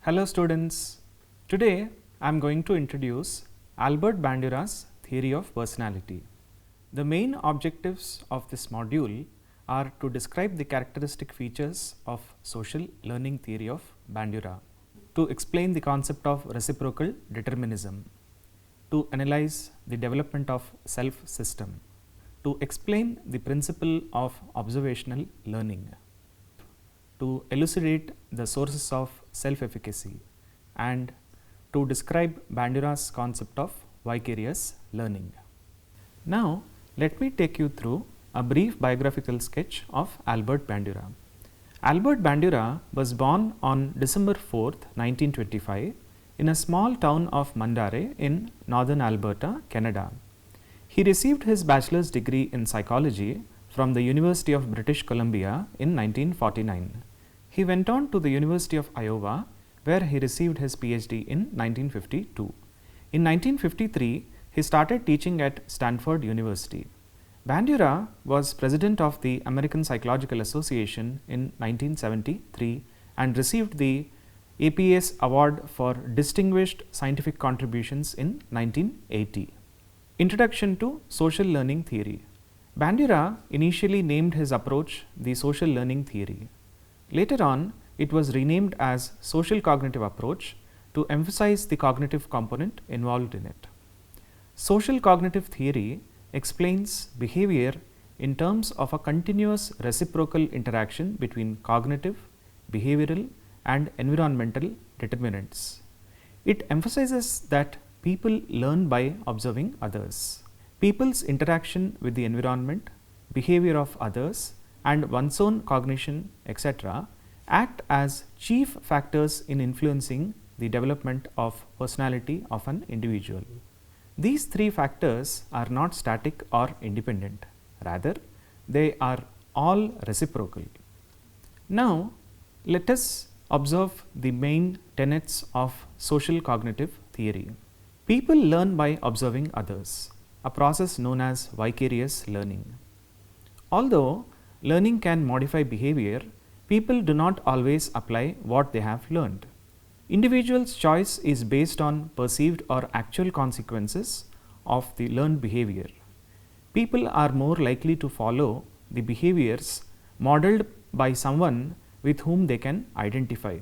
Hello students, today I am going to introduce Albert Bandura's theory of personality. The main objectives of this module are to describe the characteristic features of social learning theory of Bandura, to explain the concept of reciprocal determinism, to analyze the development of self system, to explain the principle of observational learning, to elucidate the sources of self-efficacy, and to describe Bandura's concept of vicarious learning. Now, let me take you through a brief biographical sketch of Albert Bandura. Albert Bandura was born on December 4th, 1925 in a small town of Mandare in northern Alberta, Canada. He received his bachelor's degree in psychology from the University of British Columbia in 1949. He went on to the University of Iowa, where he received his PhD in 1952. In 1953, he started teaching at Stanford University. Bandura was president of the American Psychological Association in 1973 and received the 𝗹𝗶 Award for Distinguished Scientific Contributions in 1980. Introduction to Social Learning Theory. Bandura initially named his approach the Social Learning Theory. Later on, it was renamed as Social Cognitive Approach to emphasize the cognitive component involved in it. Social cognitive theory explains behavior in terms of a continuous reciprocal interaction between cognitive, behavioral, and environmental determinants. It emphasizes that people learn by observing others. People's interaction with the environment, behavior of others, and one's own cognition, etc., act as chief factors in influencing the development of personality of an individual. These three factors are not static or independent, rather they are all reciprocal. Now, let us observe the main tenets of social cognitive theory. People learn by observing others, a process known as vicarious learning. Although learning can modify behavior, people do not always apply what they have learned. Individuals' choice is based on perceived or actual consequences of the learned behavior. People are more likely to follow the behaviors modeled by someone with whom they can identify.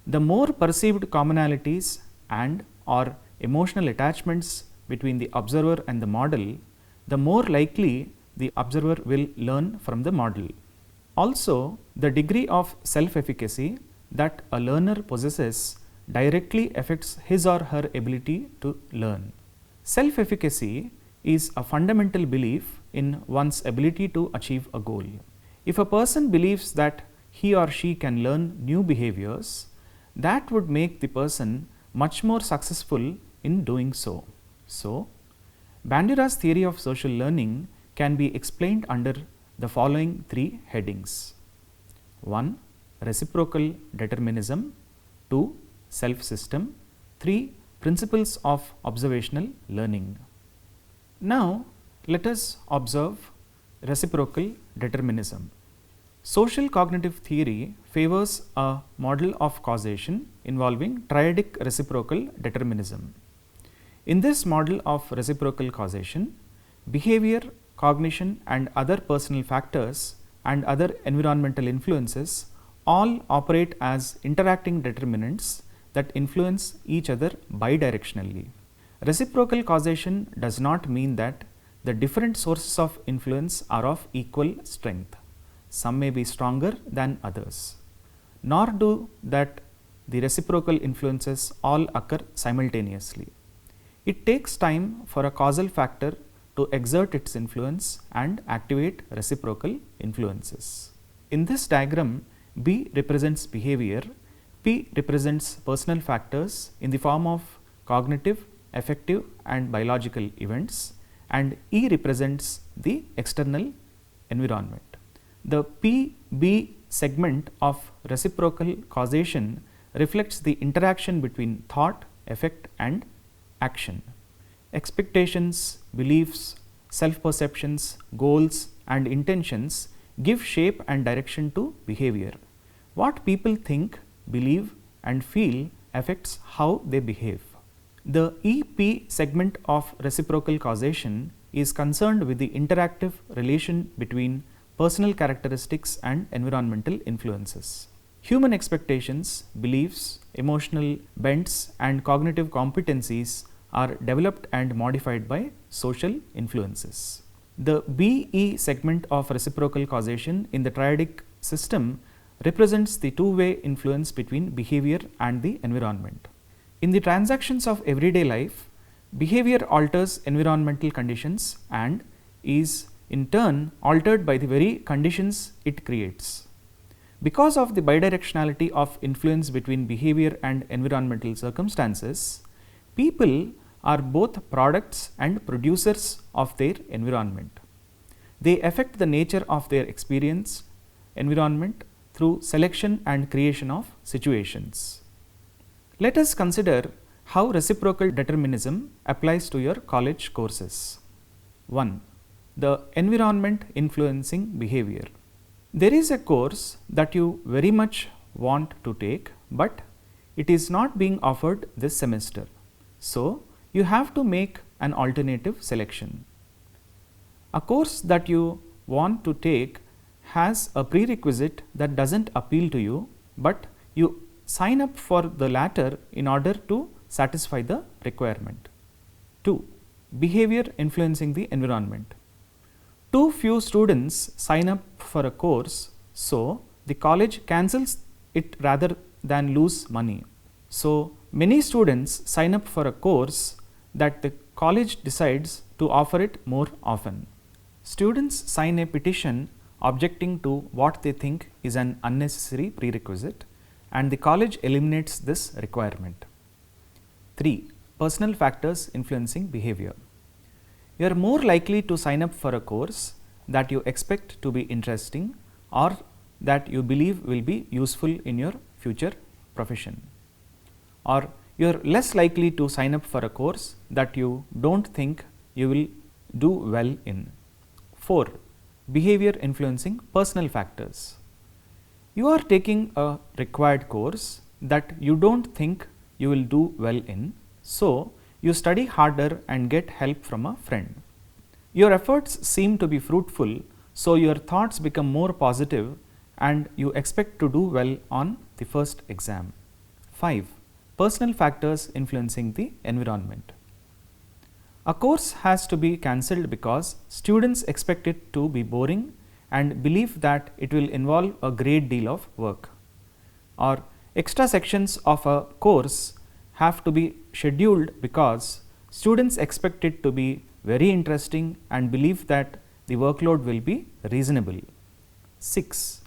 The more perceived commonalities and or emotional attachments between the observer and the model, the more likely the observer will learn from the model. Also, the degree of self-efficacy that a learner possesses directly affects his or her ability to learn. Self-efficacy is a fundamental belief in one's ability to achieve a goal. If a person believes that he or she can learn new behaviors, that would make the person much more successful in doing so. So, Bandura's theory of social learning can be explained under the following three headings. 1. Reciprocal determinism. 2. Self system. 3. Principles of observational learning. Now, let us observe reciprocal determinism. Social cognitive theory favors a model of causation involving triadic reciprocal determinism. In this model of reciprocal causation, behavior, cognition, and other personal factors and other environmental influences all operate as interacting determinants that influence each other bidirectionally. Reciprocal causation does not mean that the different sources of influence are of equal strength. Some may be stronger than others, nor do that the reciprocal influences all occur simultaneously. It takes time for a causal factor to exert its influence and activate reciprocal influences. In this diagram, B represents behavior, P represents personal factors in the form of cognitive, affective and biological events, and E represents the external environment. The PB segment of reciprocal causation reflects the interaction between thought, effect and action. Expectations, beliefs, self-perceptions, goals and intentions give shape and direction to behavior. What people think, believe and feel affects how they behave. The EP segment of reciprocal causation is concerned with the interactive relation between personal characteristics and environmental influences. Human expectations, beliefs, emotional bents and cognitive competencies are developed and modified by social influences. The BE segment of reciprocal causation in the triadic system represents the two-way influence between behavior and the environment. In the transactions of everyday life, behavior alters environmental conditions and is in turn altered by the very conditions it creates. Because of the bidirectionality of influence between behavior and environmental circumstances, people are both products and producers of their environment. They affect the nature of their experience environment through selection and creation of situations. Let us consider how reciprocal determinism applies to your college courses. 1. The environment influencing behavior. There is a course that you very much want to take, but it is not being offered this semester. So, you have to make an alternative selection. A course that you want to take has a prerequisite that doesn't appeal to you, but you sign up for the latter in order to satisfy the requirement. 2. Behavior influencing the environment. Too few students sign up for a course, so the college cancels it rather than lose money. So, many students sign up for a course that the college decides to offer it more often. Students sign a petition objecting to what they think is an unnecessary prerequisite, and the college eliminates this requirement. 3. Personal factors influencing behavior. You are more likely to sign up for a course that you expect to be interesting or that you believe will be useful in your future profession, or you are less likely to sign up for a course that you don't think you will do well in. 4. Behavior influencing personal factors. You are taking a required course that you don't think you will do well in, so you study harder and get help from a friend. Your efforts seem to be fruitful, so your thoughts become more positive and you expect to do well on the first exam. 5. Personal factors influencing the environment. A course has to be cancelled because students expect it to be boring and believe that it will involve a great deal of work, or extra sections of a course have to be scheduled because students expect it to be very interesting and believe that the workload will be reasonable. 6.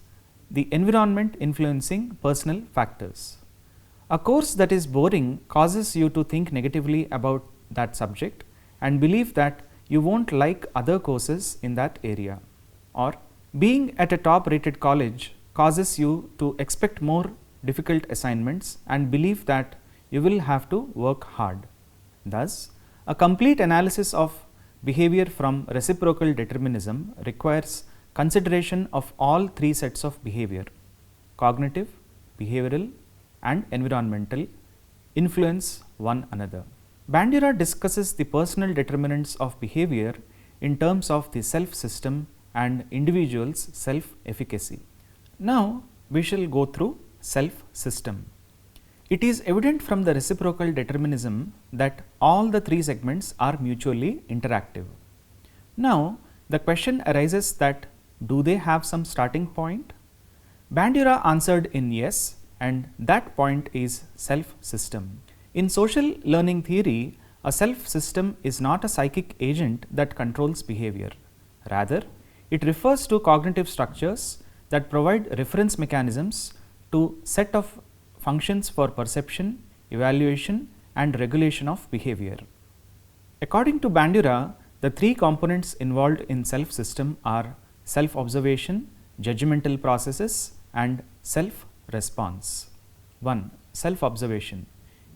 The environment influencing personal factors. A course that is boring causes you to think negatively about that subject and believe that you won't like other courses in that area, or being at a top rated college causes you to expect more difficult assignments and believe that you will have to work hard. Thus, a complete analysis of behavior from reciprocal determinism requires consideration of all three sets of behavior: cognitive, behavioral and environmental influence one another. Bandura discusses the personal determinants of behavior in terms of the self system and individual's self-efficacy. Now, we shall go through self system. It is evident from the reciprocal determinism that all the three segments are mutually interactive. Now, the question arises that do they have some starting point? Bandura answered in yes, and that point is self system. In social learning theory, a self system is not a psychic agent that controls behavior. Rather, it refers to cognitive structures that provide reference mechanisms to set of functions for perception, evaluation and regulation of behavior. According to Bandura, the three components involved in self system are self-observation, judgmental processes and self-response. 1. Self-observation.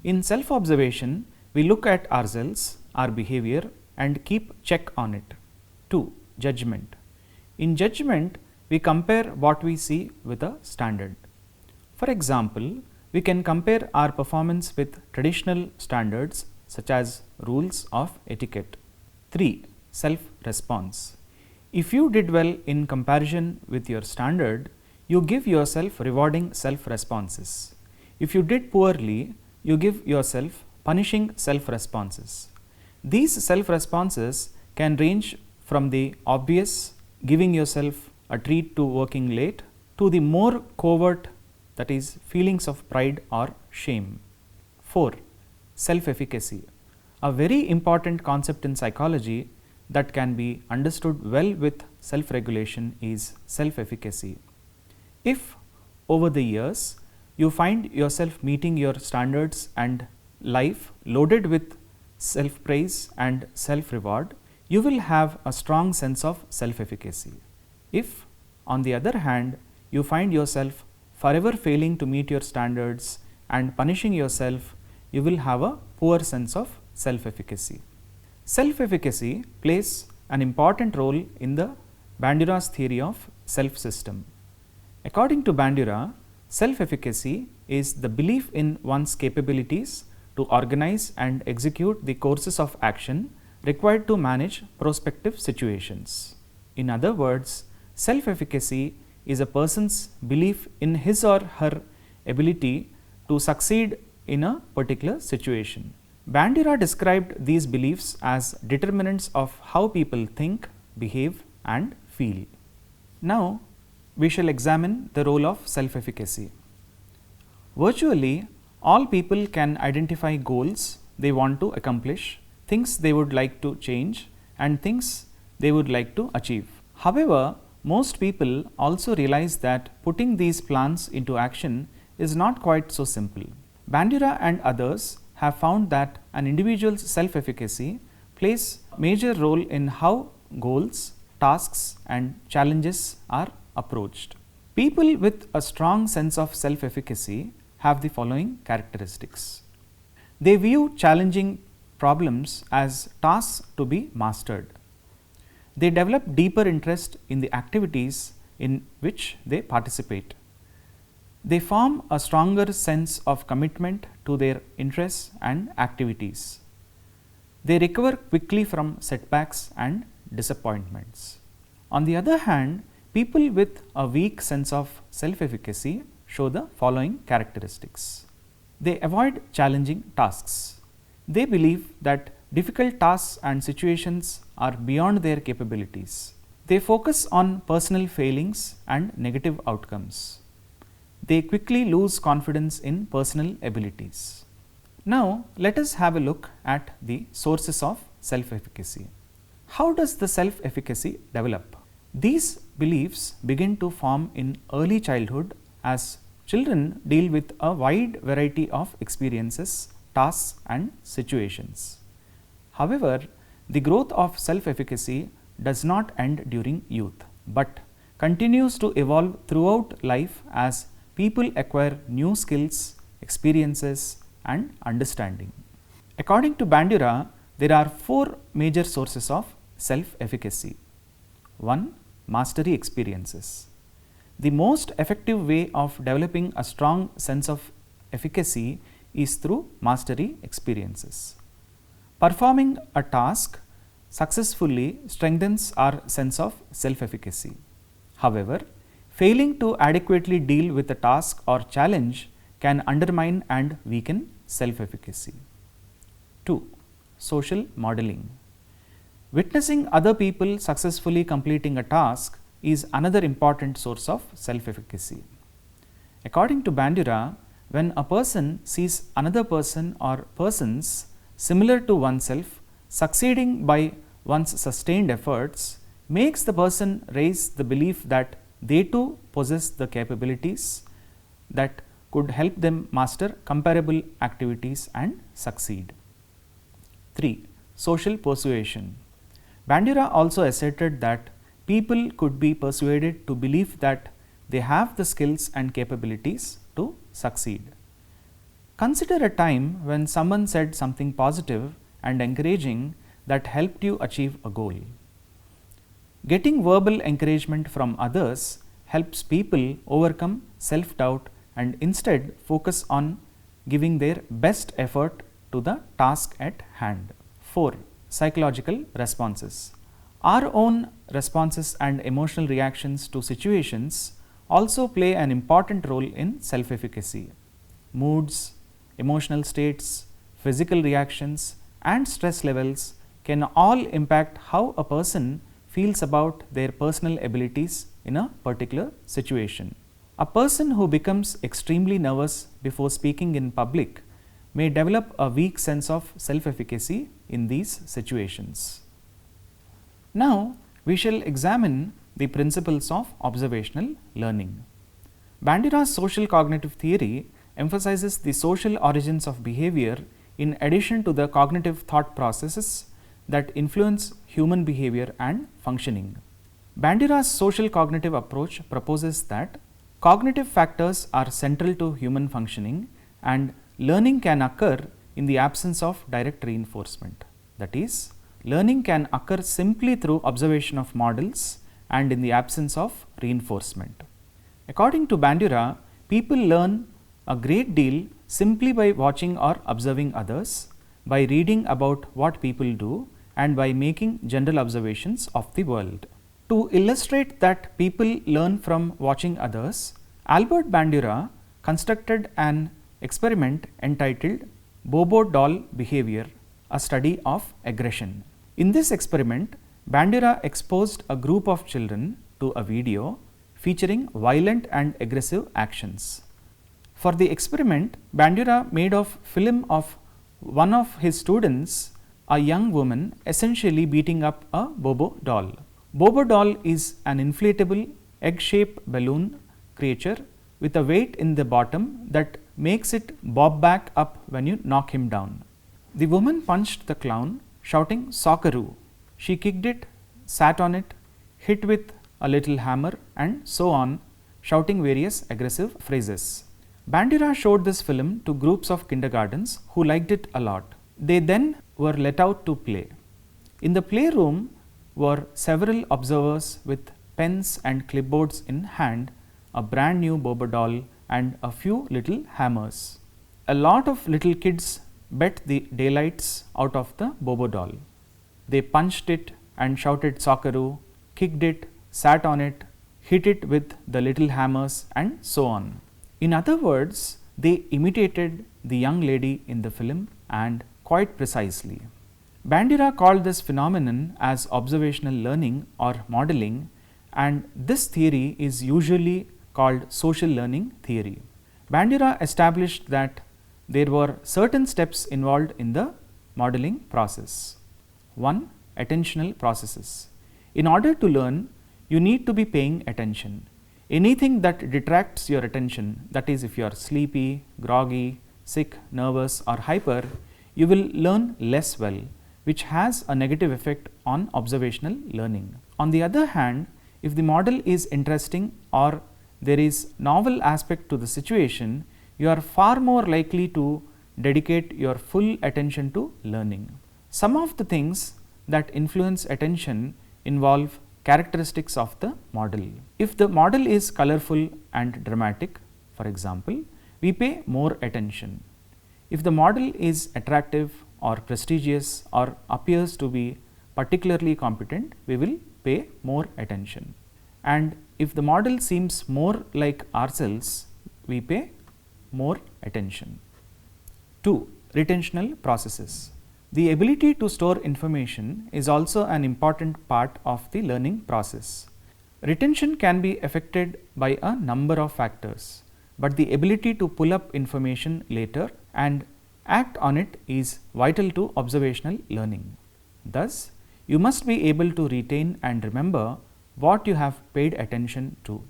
In self-observation, we look at ourselves, our behavior and keep check on it. 2. Judgment. In judgment, we compare what we see with a standard. For example, we can compare our performance with traditional standards such as rules of etiquette. 3. Self-response. If you did well in comparison with your standard, you give yourself rewarding self-responses. If you did poorly, you give yourself punishing self-responses. These self-responses can range from the obvious, giving yourself a treat to working late, to the more covert, that is feelings of pride or shame. 4. Self-efficacy. A very important concept in psychology that can be understood well with self-regulation is self-efficacy. If over the years you find yourself meeting your standards and life loaded with self-praise and self-reward, you will have a strong sense of self-efficacy. If, on the other hand, you find yourself forever failing to meet your standards and punishing yourself, you will have a poor sense of self-efficacy. Self-efficacy plays an important role in the Bandura's theory of self-system. According to Bandura, self-efficacy is the belief in one's capabilities to organize and execute the courses of action required to manage prospective situations. In other words, self-efficacy is a person's belief in his or her ability to succeed in a particular situation. Bandura described these beliefs as determinants of how people think, behave and feel. Now, we shall examine the role of self-efficacy. Virtually, all people can identify goals they want to accomplish, things they would like to change and things they would like to achieve. However, most people also realize that putting these plans into action is not quite so simple. Bandura and others have found that an individual's self-efficacy plays a major role in how goals, tasks and challenges are approached. People with a strong sense of self-efficacy have the following characteristics. They view challenging problems as tasks to be mastered. They develop deeper interest in the activities in which they participate. They form a stronger sense of commitment to their interests and activities. They recover quickly from setbacks and disappointments. On the other hand, people with a weak sense of self-efficacy show the following characteristics. They avoid challenging tasks. They believe that difficult tasks and situations are beyond their capabilities. They focus on personal failings and negative outcomes. They quickly lose confidence in personal abilities. Now, let us have a look at the sources of self-efficacy. How does the self-efficacy develop? These beliefs begin to form in early childhood as children deal with a wide variety of experiences, tasks and situations. However, the growth of self-efficacy does not end during youth, but continues to evolve throughout life as people acquire new skills, experiences and understanding. According to Bandura, there are 4 major sources of self-efficacy. 1. Mastery experiences. The most effective way of developing a strong sense of efficacy is through mastery experiences. Performing a task successfully strengthens our sense of self-efficacy. However, failing to adequately deal with a task or challenge can undermine and weaken self-efficacy. 2. Social modeling. Witnessing other people successfully completing a task is another important source of self-efficacy. According to Bandura, when a person sees another person or persons similar to oneself succeeding by one's sustained efforts, makes the person raise the belief that they too possess the capabilities that could help them master comparable activities and succeed. 3. Social persuasion. Bandura also asserted that people could be persuaded to believe that they have the skills and capabilities to succeed. Consider a time when someone said something positive and encouraging that helped you achieve a goal. Getting verbal encouragement from others helps people overcome self-doubt and instead focus on giving their best effort to the task at hand. 4. Psychological responses. Our own responses and emotional reactions to situations also play an important role in self-efficacy. Moods, emotional states, physical reactions, and stress levels can all impact how a person feels about their personal abilities in a particular situation. A person who becomes extremely nervous before speaking in public may develop a weak sense of self-efficacy in these situations. Now, we shall examine the principles of observational learning. Bandura's social cognitive theory emphasizes the social origins of behavior in addition to the cognitive thought processes that influence human behavior and functioning. Bandura's social cognitive approach proposes that cognitive factors are central to human functioning and learning can occur in the absence of direct reinforcement. That is, learning can occur simply through observation of models and in the absence of reinforcement. According to Bandura, people learn a great deal simply by watching or observing others, by reading about what people do, and by making general observations of the world. To illustrate that people learn from watching others, Albert Bandura constructed an experiment entitled Bobo doll behavior, a study of aggression. In this experiment, Bandura exposed a group of children to a video featuring violent and aggressive actions. For the experiment, Bandura made a film of one of his students, a young woman, essentially beating up a Bobo doll. Bobo doll is an inflatable egg-shaped balloon creature with a weight in the bottom that makes it bob back up when you knock him down. The woman punched the clown, shouting "Socceroo." She kicked it, sat on it, hit with a little hammer, and so on, shouting various aggressive phrases. Bandura showed this film to groups of kindergartens who liked it a lot. They then were let out to play. In the playroom were several observers with pens and clipboards in hand, a brand new Bobo doll, and a few little hammers. A lot of little kids bet the daylights out of the Bobo doll. They punched it and shouted "Socceroo," kicked it, sat on it, hit it with the little hammers, and so on. In other words, they imitated the young lady in the film, and quite precisely. Bandura called this phenomenon as observational learning or modeling, and this theory is usually called social learning theory. Bandura established that there were certain steps involved in the modeling process. 1. Attentional processes. In order to learn, you need to be paying attention. Anything that detracts your attention, that is, if you are sleepy, groggy, sick, nervous, or hyper, you will learn less well, which has a negative effect on observational learning. On the other hand, if the model is interesting or there is novel aspect to the situation, you are far more likely to dedicate your full attention to learning. Some of the things that influence attention involve characteristics of the model. If the model is colorful and dramatic, for example, we pay more attention. If the model is attractive or prestigious or appears to be particularly competent, we will pay more attention. And if the model seems more like ourselves, we pay more attention. 2. Retentional processes. The ability to store information is also an important part of the learning process. Retention can be affected by a number of factors, but the ability to pull up information later and act on it is vital to observational learning. Thus, you must be able to retain and remember what you have paid attention to.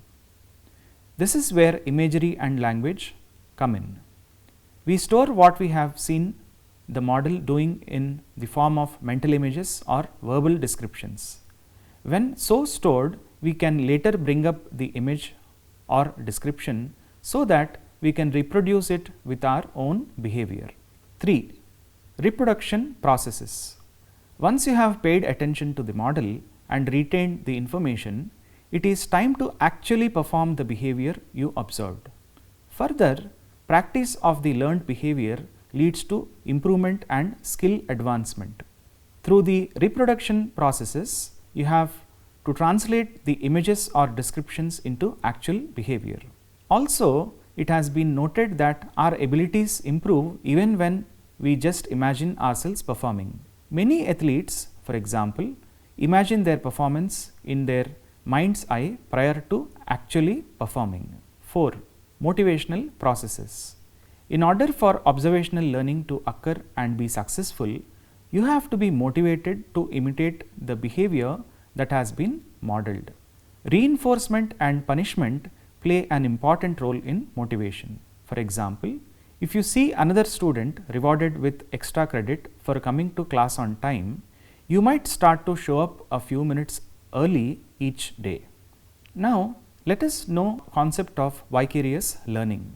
This is where imagery and language come in. We store what we have seen the model doing in the form of mental images or verbal descriptions. When so stored, we can later bring up the image or description so that we can reproduce it with our own behavior. 3. Reproduction processes. Once you have paid attention to the model and retained the information, it is time to actually perform the behavior you observed. Further, practice of the learned behavior leads to improvement and skill advancement. Through the reproduction processes, you have to translate the images or descriptions into actual behavior. Also, it has been noted that our abilities improve even when we just imagine ourselves performing. Many athletes, for example, imagine their performance in their mind's eye prior to actually performing. 4. Motivational processes. In order for observational learning to occur and be successful, you have to be motivated to imitate the behavior that has been modeled. Reinforcement and punishment play an important role in motivation. For example, if you see another student rewarded with extra credit for coming to class on time, you might start to show up a few minutes early each day. Now, let us know the concept of vicarious learning.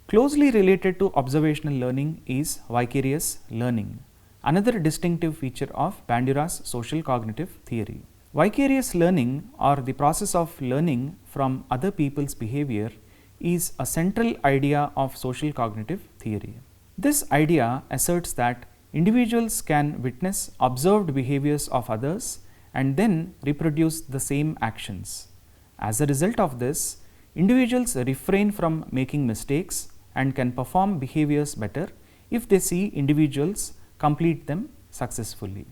Closely related to observational learning is vicarious learning, another distinctive feature of Bandura's social cognitive theory. Vicarious learning, or the process of learning from other people's behavior, is a central idea of social cognitive theory. This idea asserts that individuals can witness observed behaviors of others and then reproduce the same actions. As a result of this, individuals refrain from making mistakes and can perform behaviors better if they see individuals complete them successfully.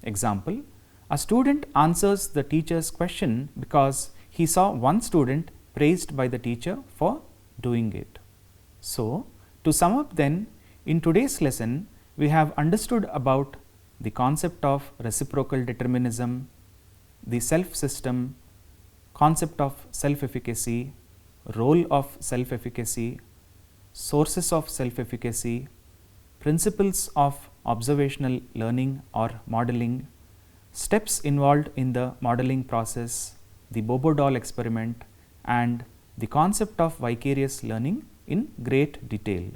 Example: a student answers the teacher's question because he saw one student praised by the teacher for doing it. So, to sum up then, in today's lesson, we have understood about the concept of reciprocal determinism, the self system, concept of self-efficacy, role of self-efficacy, sources of self-efficacy, principles of observational learning or modeling, steps involved in the modeling process, the 𝗹𝗶 experiment, and the concept of vicarious learning in great detail.